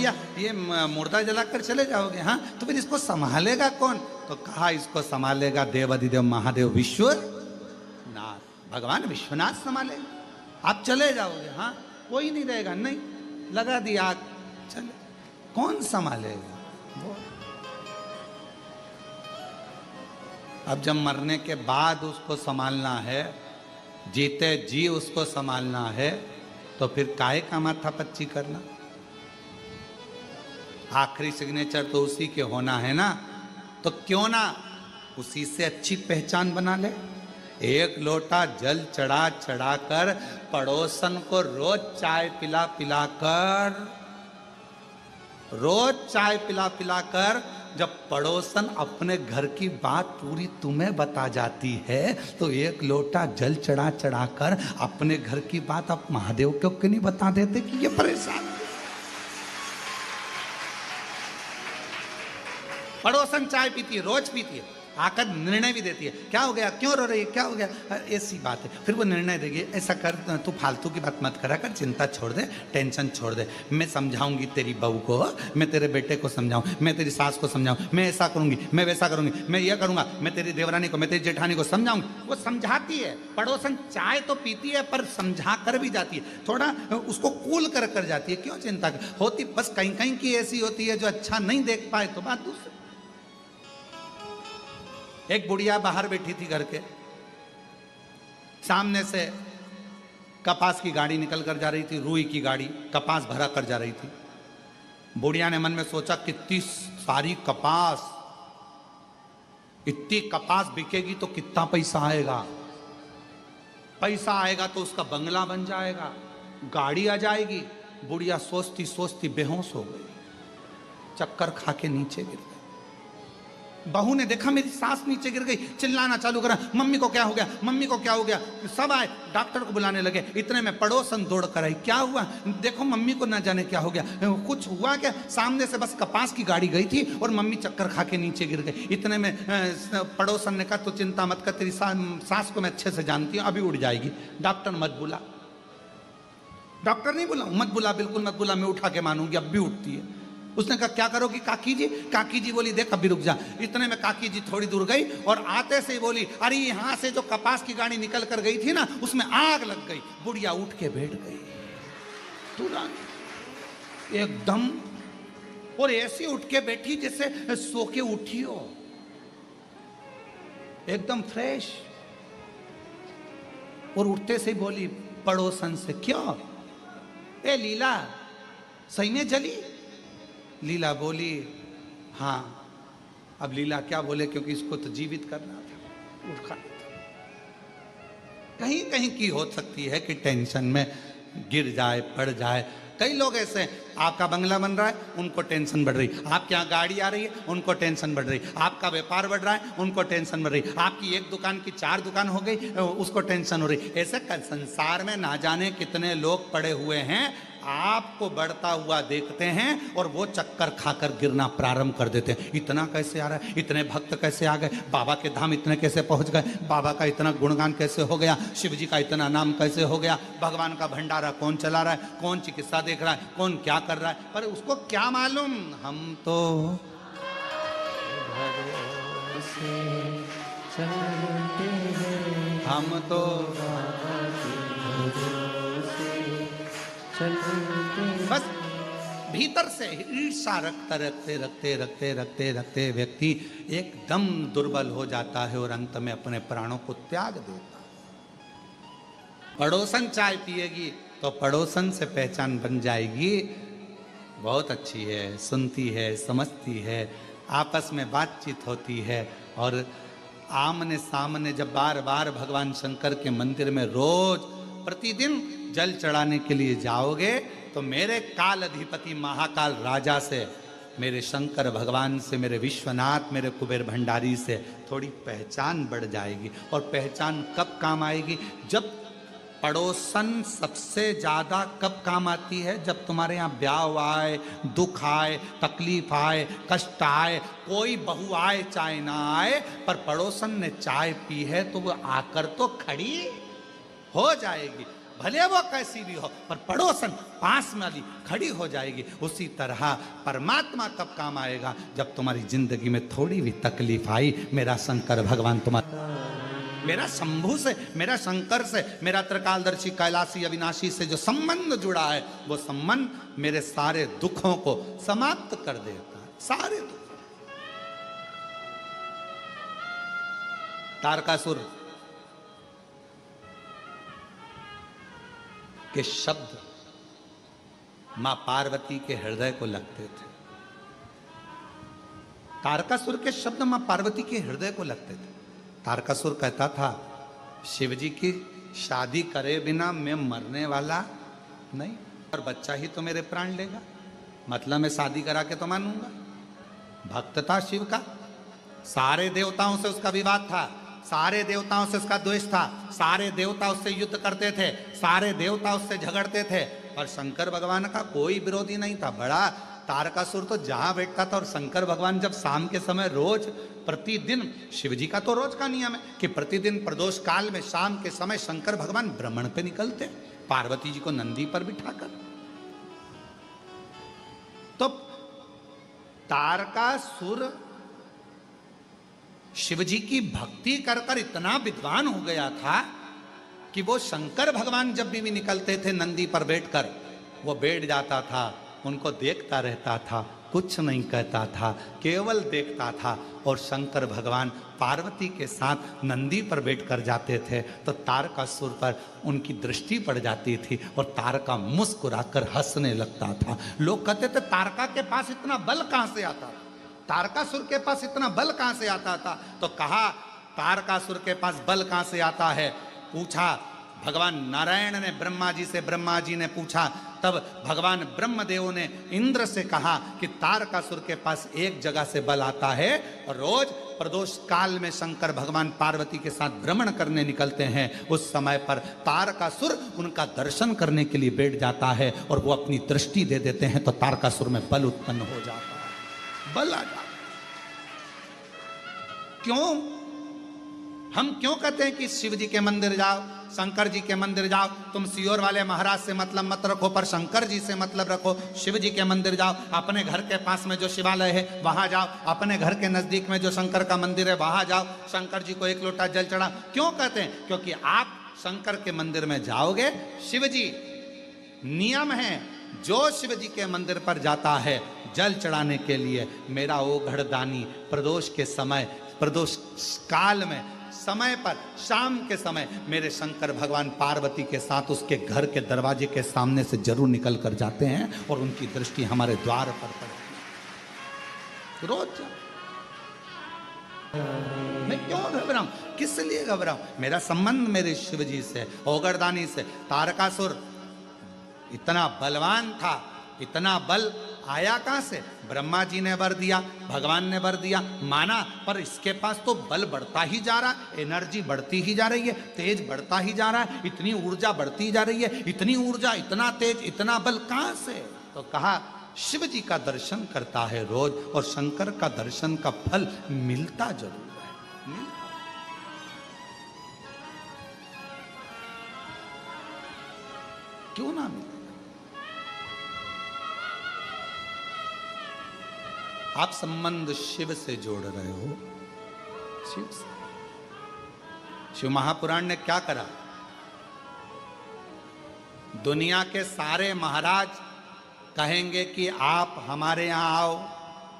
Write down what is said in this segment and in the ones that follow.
भैया ये मुर्दा जलाकर चले जाओगे, हाँ तो फिर इसको संभालेगा कौन? तो कहा इसको संभालेगा देवाधिदेव महादेव विश्वनाथ, भगवान विश्वनाथ संभालेगा। आप चले जाओगे, हाँ कोई नहीं रहेगा, नहीं लगा दी आग, चले, कौन संभालेगा वो? अब जब मरने के बाद उसको संभालना है, जीते जी उसको संभालना है, तो फिर काहे का माथा पच्ची करना? आखिरी सिग्नेचर तो उसी के होना है ना, तो क्यों ना उसी से अच्छी पहचान बना ले। एक लोटा जल चढ़ा चढ़ा कर पड़ोसन को रोज चाय पिला पिला कर, रोज चाय पिला पिला कर जब पड़ोसन अपने घर की बात पूरी तुम्हें बता जाती है, तो एक लोटा जल चढ़ा चढ़ा कर अपने घर की बात आप महादेव को क्यों नहीं बता देते कि ये परेशान? पड़ोसन चाय पीती है, रोज पीती है, आकर निर्णय भी देती है, क्या हो गया, क्यों रो रही है, क्या हो गया, ऐसी बात है। फिर वो निर्णय देगी, ऐसा कर, तू फालतू की बात मत करा कर, चिंता छोड़ दे, टेंशन छोड़ दे, मैं समझाऊंगी तेरी बहू को, मैं तेरे बेटे को समझाऊं, मैं तेरी सास को समझाऊं, मैं ऐसा करूंगी, मैं वैसा करूंगी, मैं ये करूंगा, मैं तेरी देवरानी को, मैं तेरी जेठानी को समझाऊंगी। वो समझाती है, पड़ोसन चाय तो पीती है पर समझा कर भी जाती है, थोड़ा उसको कूल कर कर जाती है, क्यों चिंता होती, बस कहीं कहीं की ऐसी होती है जो अच्छा नहीं देख पाए तो बात दूसरी। एक बुढ़िया बाहर बैठी थी घर के, सामने से कपास की गाड़ी निकल कर जा रही थी, रुई की गाड़ी कपास भरा कर जा रही थी। बुढ़िया ने मन में सोचा, कितनी सारी कपास, इतनी कपास बिकेगी तो कितना पैसा आएगा, पैसा आएगा तो उसका बंगला बन जाएगा, गाड़ी आ जाएगी। बुढ़िया सोचती सोचती बेहोश हो गई, चक्कर खा के नीचे गिर गई। बहू ने देखा मेरी सास नीचे गिर गई, चिल्लाना चालू करा, मम्मी को क्या हो गया, मम्मी को क्या हो गया। सब आए, डॉक्टर को बुलाने लगे, इतने में पड़ोसन दौड़ कर आई, क्या हुआ, देखो मम्मी को ना जाने क्या हो गया, कुछ हुआ क्या? सामने से बस कपास की गाड़ी गई थी और मम्मी चक्कर खा के नीचे गिर गई। इतने में पड़ोसन ने कहा, तो चिंता मत कर, तेरी सास को मैं अच्छे से जानती हूँ, अभी उड़ जाएगी, डॉक्टर मत बुला। डॉक्टर नहीं बुला, मत बुला, बिल्कुल मत बुला, मैं उठा के मानूंगी, अब भी उठती है। उसने कहा, क्या करोगी काकी जी? काकी जी बोली, देख अभी रुक जा। इतने में काकी जी थोड़ी दूर गई और आते से ही बोली, अरे यहां से जो कपास की गाड़ी निकल कर गई थी ना, उसमें आग लग गई। बुढ़िया उठ के बैठ गई तुरंत एकदम, और ऐसी उठ के बैठी जैसे सो के उठी हो, एकदम फ्रेश। और उठते से बोली पड़ोसन से, क्यों ए लीला सही में जली? लीला बोली, हाँ। अब लीला क्या बोले, क्योंकि इसको तो जीवित करना था, उठा था। कहीं कहीं की हो सकती है कि टेंशन में गिर जाए, पड़ जाए। कई लोग ऐसे हैं, आपका बंगला बन रहा है, उनको टेंशन बढ़ रही, आपके यहाँ गाड़ी आ रही है, उनको टेंशन बढ़ रही, आपका व्यापार बढ़ रहा है, उनको टेंशन बढ़ रही, आपकी एक दुकान की 4 दुकान हो गई, उसको टेंशन हो रही। ऐसे संसार में ना जाने कितने लोग पड़े हुए हैं, आपको बढ़ता हुआ देखते हैं और वो चक्कर खाकर गिरना प्रारंभ कर देते हैं। इतना कैसे आ रहा है, इतने भक्त कैसे आ गए, बाबा के धाम इतने कैसे पहुंच गए, बाबा का इतना गुणगान कैसे हो गया, शिव जी का इतना नाम कैसे हो गया, भगवान का भंडारा कौन चला रहा है, कौन चिकित्सा देख रहा है, कौन क्या कर रहा है, पर उसको क्या मालूम। हम तो हम तो बस भीतर से ईर्ष्या रखते रखते रखते रखते रखते रखते व्यक्ति एकदम दुर्बल हो जाता है और अंत में अपने प्राणों को त्याग देता है। पड़ोसन चाय पिएगी तो पड़ोसन से पहचान बन जाएगी, बहुत अच्छी है, सुनती है, समझती है, आपस में बातचीत होती है। और आमने सामने जब बार बार भगवान शंकर के मंदिर में रोज प्रतिदिन जल चढ़ाने के लिए जाओगे, तो मेरे काल अधिपति महाकाल राजा से, मेरे शंकर भगवान से, मेरे विश्वनाथ, मेरे कुबेर भंडारी से थोड़ी पहचान बढ़ जाएगी। और पहचान कब काम आएगी? जब पड़ोसन सबसे ज़्यादा कब काम आती है? जब तुम्हारे यहाँ ब्याह आए, दुख आए, तकलीफ आए, कष्ट आए, कोई बहू आए चाहे ना आए, पर पड़ोसन ने चाय पी है तो वो आकर तो खड़ी हो जाएगी। भले वो कैसी भी हो, पर पड़ोसन पास में वाली खड़ी हो जाएगी। उसी तरह परमात्मा कब काम आएगा? जब तुम्हारी जिंदगी में थोड़ी भी तकलीफ आई, मेरा शंकर भगवान तुम्हारा, मेरा शंभु से, मेरा शंकर से, मेरा त्रिकालदर्शी कैलाशी अविनाशी से जो संबंध जुड़ा है, वो संबंध मेरे सारे दुखों को समाप्त कर देता है, सारे दुख। तारकासुर के शब्द मां पार्वती के हृदय को लगते थे। तारकासुर के शब्द मां पार्वती के हृदय को लगते थे। तारकासुर कहता था, शिवजी की शादी करे बिना मैं मरने वाला नहीं, और बच्चा ही तो मेरे प्राण लेगा, मतलब मैं शादी करा के तो मानूंगा। भक्त था शिव का, सारे देवताओं से उसका विवाद था, सारे देवताओं से उसका द्वेष था, सारे देवता उससे युद्ध करते थे, सारे देवता उससे झगड़ते थे, और शंकर भगवान का कोई विरोधी नहीं था। बड़ा तारकासुर तो जहां बैठता था, और शंकर भगवान जब शाम के समय रोज प्रतिदिन, शिवजी का तो रोज का नियम है कि प्रतिदिन प्रदोष काल में शाम के समय शंकर भगवान भ्रमण पे निकलते, पार्वती जी को नंदी पर बिठाकर। तो तारकासुर शिवजी की भक्ति कर कर इतना विद्वान हो गया था कि वो शंकर भगवान जब भी निकलते थे नंदी पर बैठकर, वो बैठ जाता था, उनको देखता रहता था, कुछ नहीं कहता था, केवल देखता था। और शंकर भगवान पार्वती के साथ नंदी पर बैठकर जाते थे तो तारकासुर पर उनकी दृष्टि पड़ जाती थी और तारका मुस्कुराकर हंसने लगता था। लोग कहते थे तारका के पास इतना बल कहां से आता था, तारकासुर के पास इतना बल कहां से आता था? तो कहा तारकासुर के पास बल कहां से आता है? पूछा भगवान नारायण ने ब्रह्मा जी से, ब्रह्मा जी ने पूछा, तब भगवान ब्रह्मदेव ने इंद्र से कहा कि तारकासुर के पास एक जगह से बल आता है, और रोज प्रदोष काल में शंकर भगवान पार्वती के साथ भ्रमण करने निकलते हैं। उस समय पर तारकासुर उनका दर्शन करने के लिए बैठ जाता है और वो अपनी दृष्टि दे देते हैं, तो तारकासुर में बल उत्पन्न हो जाता है, बल आ जाता। क्यों? हम क्यों कहते हैं कि शिव जी के मंदिर जाओ, शंकर जी के मंदिर जाओ? तुम सियोर वाले महाराज से मतलब मत रखो, पर शंकर जी से मतलब रखो। शिव जी के मंदिर जाओ, अपने घर के पास में जो शिवालय है वहां जाओ, अपने घर के नजदीक में जो शंकर का मंदिर है वहां जाओ, शंकर जी को एक लोटा जल चढ़ाओ। क्यों कहते हैं? क्योंकि आप शंकर के मंदिर में जाओगे, शिव जी, नियम है, जो शिव जी के मंदिर पर जाता है जल चढ़ाने के लिए, मेरा ओ घड़दानी प्रदोष के समय, प्रदोष काल में समय पर शाम के समय मेरे शंकर भगवान पार्वती के साथ उसके घर के दरवाजे के सामने से जरूर निकल कर जाते हैं और उनकी दृष्टि हमारे द्वार पर पड़ती है। रोज मैं क्यों घबराऊं? किस लिए घबराऊं? मेरा संबंध मेरे शिव जी से, ओगरदानी से। तारकासुर इतना बलवान था, इतना बल आया कहां से? ब्रह्मा जी ने वर दिया, भगवान ने वर दिया, माना, पर इसके पास तो बल बढ़ता ही जा रहा है, एनर्जी बढ़ती ही जा रही है, तेज बढ़ता ही जा रहा है, इतनी ऊर्जा बढ़ती जा रही है, इतनी ऊर्जा, इतना तेज, इतना बल कहां से? तो कहा शिव जी का दर्शन करता है रोज, और शंकर का दर्शन का फल मिलता जरूर है। क्यों ना मिले? आप संबंध शिव से जोड़ रहे हो, शिव से। शिव महापुराण ने क्या करा? दुनिया के सारे महाराज कहेंगे कि आप हमारे यहाँ आओ,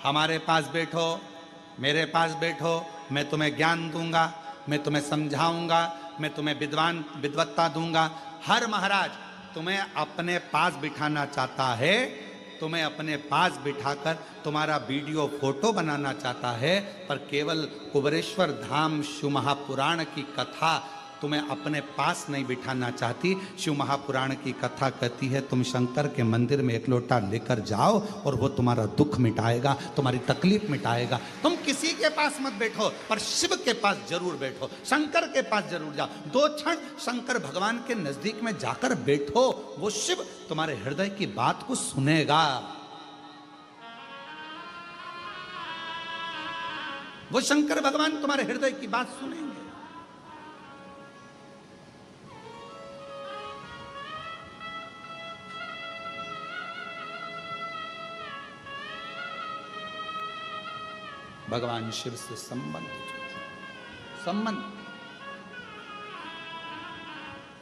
हमारे पास बैठो, मेरे पास बैठो, मैं तुम्हें ज्ञान दूंगा, मैं तुम्हें समझाऊंगा, मैं तुम्हें विद्वत्ता दूंगा। हर महाराज तुम्हें अपने पास बिठाना चाहता है, तुम्हें अपने पास बिठाकर तुम्हारा वीडियो फोटो बनाना चाहता है, पर केवल कुबेरेश्वर धाम शिव महापुराण की कथा तुम्हें अपने पास नहीं बिठाना चाहती। शिव महापुराण की कथा कहती है तुम शंकर के मंदिर में एक लोटा लेकर जाओ और वो तुम्हारा दुख मिटाएगा, तुम्हारी तकलीफ मिटाएगा। तुम किसी के पास मत बैठो, पर शिव के पास जरूर बैठो, शंकर के पास जरूर जाओ। 2 क्षण शंकर भगवान के नजदीक में जाकर बैठो, वो शिव तुम्हारे हृदय की बात को सुनेगा, वो शंकर भगवान तुम्हारे हृदय की बात सुनेंगे। भगवान शिव से संबंध।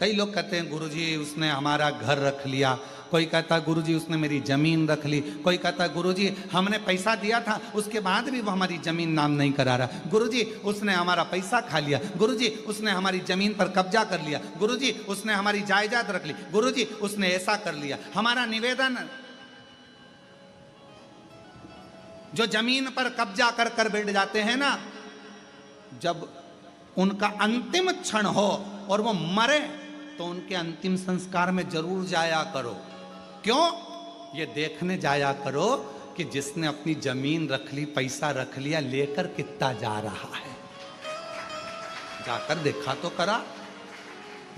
कई लोग कहते हैं गुरुजी उसने हमारा घर रख लिया, कोई कहता है गुरुजी उसने मेरी जमीन रख ली, कोई कहता है गुरुजी हमने पैसा दिया था उसके बाद भी वो हमारी जमीन नाम नहीं करा रहा, गुरुजी उसने हमारा पैसा खा लिया, गुरुजी उसने हमारी जमीन पर कब्जा कर लिया, गुरुजी उसने हमारी जायदाद रख ली, गुरुजी उसने ऐसा कर लिया। हमारा निवेदन, जो जमीन पर कब्जा कर कर बैठ जाते हैं ना, जब उनका अंतिम क्षण हो और वो मरे तो उनके अंतिम संस्कार में जरूर जाया करो। क्यों? ये देखने जाया करो कि जिसने अपनी जमीन रख ली, पैसा रख लिया, लेकर कितना जा रहा है। जाकर देखा तो करा।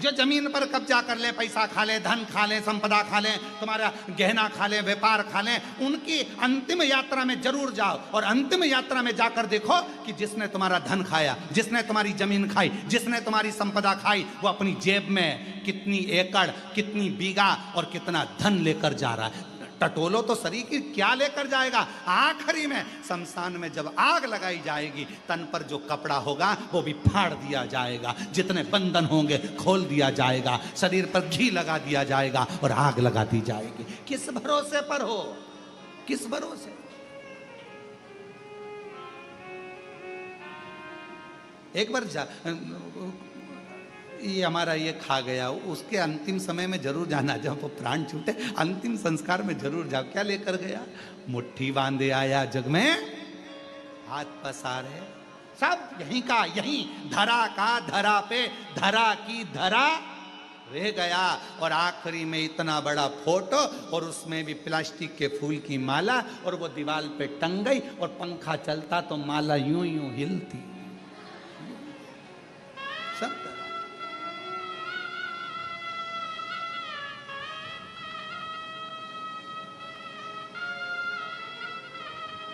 जो जमीन पर कब्जा कर ले, पैसा खा ले, धन खा ले, संपदा खा ले, तुम्हारा गहना खा ले, व्यापार खा ले, उनकी अंतिम यात्रा में जरूर जाओ और अंतिम यात्रा में जाकर देखो कि जिसने तुम्हारा धन खाया, जिसने तुम्हारी जमीन खाई, जिसने तुम्हारी संपदा खाई, वो अपनी जेब में कितनी एकड़, कितनी बीघा और कितना धन लेकर जा रहा है। टटोलो तो शरीर की क्या लेकर जाएगा। आखिरी में शमशान में जब आग लगाई जाएगी, तन पर जो कपड़ा होगा वो भी फाड़ दिया जाएगा, जितने बंधन होंगे खोल दिया जाएगा, शरीर पर घी लगा दिया जाएगा और आग लगा दी जाएगी। किस भरोसे पर हो? किस भरोसे? एक बार ये हमारा ये खा गया, उसके अंतिम समय में जरूर जाना, जब वो प्राण छूटे अंतिम संस्कार में जरूर जाओ। क्या लेकर गया? मुट्ठी बांधे आया जग में, हाथ पसारे, सब यहीं का यहीं, धरा का धरा पे, धरा की धरा रह गया। और आखिरी में इतना बड़ा फोटो और उसमें भी प्लास्टिक के फूल की माला, और वो दीवार पे टंग गई और पंखा चलता तो माला यूं यूं हिलती। सब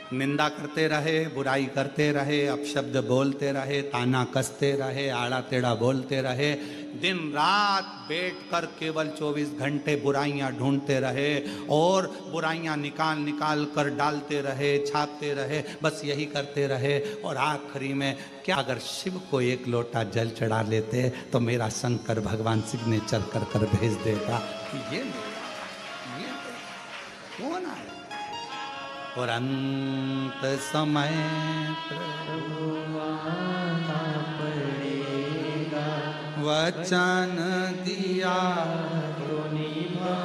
निंदा करते रहे, बुराई करते रहे, अपशब्द बोलते रहे, ताना कसते रहे, आड़ा टेढ़ा बोलते रहे, दिन रात बैठकर केवल 24 घंटे बुराइयां ढूंढते रहे और बुराइयां निकाल निकाल कर डालते रहे, छापते रहे, बस यही करते रहे। और आखिरी में क्या, अगर शिव को एक लोटा जल चढ़ा लेते तो मेरा शंकर भगवान सिग्नेचर कर कर भेज देता कि ये कौन आया। और अंत समय प्रभु आना पड़ेगा, वचन दिया तो निभा